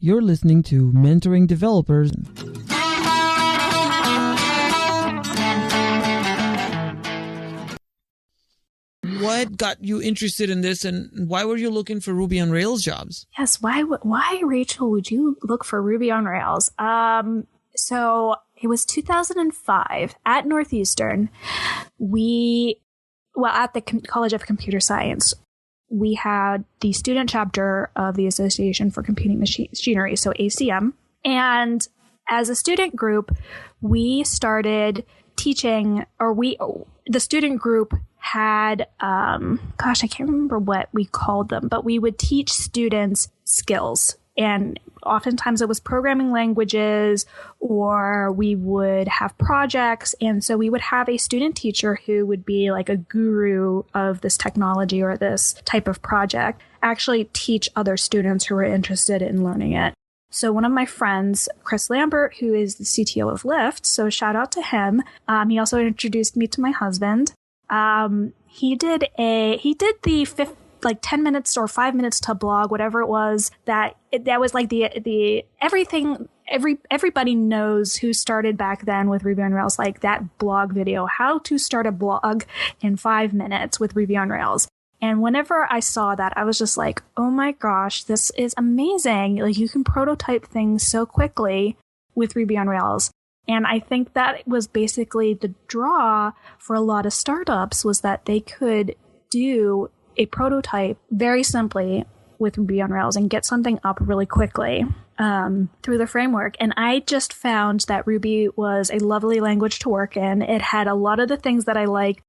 You're listening to Mentoring Developers. What got you interested in this, and why were you looking for Ruby on Rails jobs? Yes, why, Rachel, would you look for Ruby on Rails? So it was 2005 at Northeastern. At the College of Computer Science, we had the student chapter of the Association for Computing Machinery, so ACM. And as a student group, we started teaching, the student group had, I can't remember what we called them, but we would teach students skills. And oftentimes it was programming languages, or we would have projects. And so we would have a student teacher who would be like a guru of this technology or this type of project, actually teach other students who were interested in learning it. So one of my friends, Chris Lambert, who is the CTO of Lyft, so shout out to him. He also introduced me to my husband. He did the 10 minutes or 5 minutes to blog, whatever it was, that was like the everything, everybody knows who started back then with Ruby on Rails, like that blog video, how to start a blog in 5 minutes with Ruby on Rails. And whenever I saw that, I was just like, oh my gosh, this is amazing. Like, you can prototype things so quickly with Ruby on Rails. And I think that was basically the draw for a lot of startups, was that they could do a prototype very simply with Ruby on Rails and get something up really quickly through the framework. And I just found that Ruby was a lovely language to work in. It had a lot of the things that I like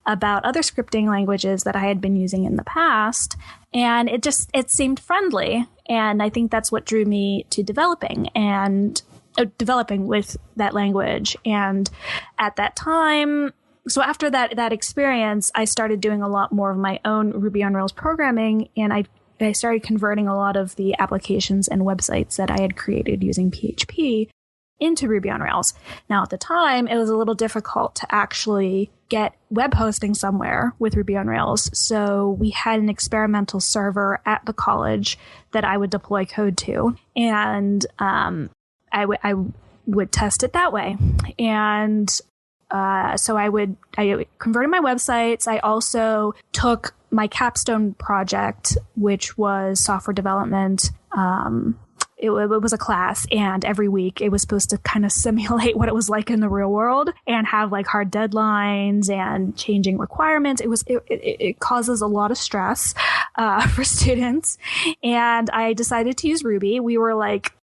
about other scripting languages that I had been using in the past. And it seemed friendly. And I think that's what drew me to developing with that language. And at that time, so after that experience, I started doing a lot more of my own Ruby on Rails programming, and I started converting a lot of the applications and websites that I had created using PHP into Ruby on Rails. Now, at the time, it was a little difficult to actually get web hosting somewhere with Ruby on Rails. So we had an experimental server at the college that I would deploy code to, and I would test it that way. And so I converted my websites. I also took my capstone project, which was software development. It was a class, and every week it was supposed to kind of simulate what it was like in the real world and have like hard deadlines and changing requirements. It causes a lot of stress for students, and I decided to use Ruby. We were like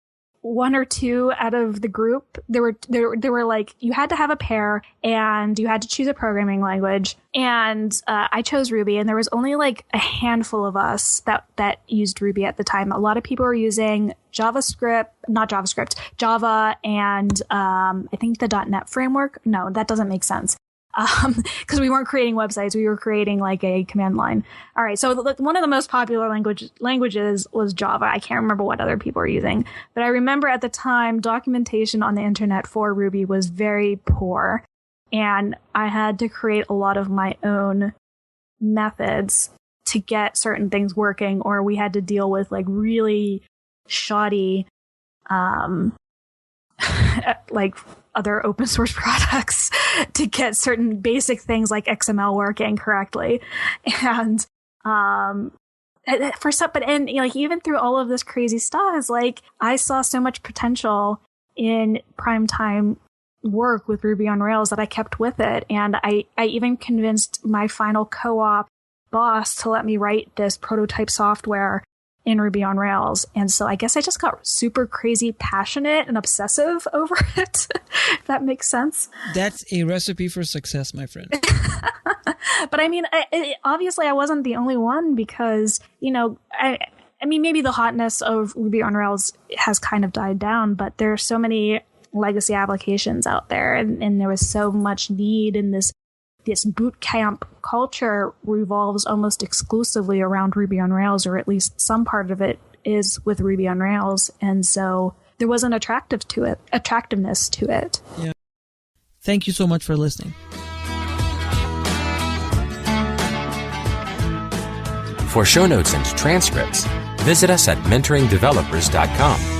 one or two out of the group. There were like, you had to have a pair and you had to choose a programming language. And I chose Ruby, and there was only like a handful of us that used Ruby at the time. A lot of people were using Java, and I think the .NET framework. No, that doesn't make sense. Because we weren't creating websites, we were creating like a command line. All right, so one of the most popular languages was Java. I can't remember what other people were using, but I remember at the time documentation on the internet for Ruby was very poor, and I had to create a lot of my own methods to get certain things working, or we had to deal with like really shoddy, like other open source products to get certain basic things like XML working correctly. And even through all of this crazy stuff, is like I saw so much potential in primetime work with Ruby on Rails that I kept with it. And I even convinced my final co-op boss to let me write this prototype software in Ruby on Rails. And so I guess I just got super crazy passionate and obsessive over it, if that makes sense. That's a recipe for success, my friend. But I mean, obviously I wasn't the only one, because, I mean, maybe the hotness of Ruby on Rails has kind of died down, but there are so many legacy applications out there, and there was so much need in this boot camp culture revolves almost exclusively around Ruby on Rails, or at least some part of it is with Ruby on Rails. And so there was an attractiveness to it. Yeah. Thank you so much for listening. For show notes and transcripts, visit us at mentoringdevelopers.com.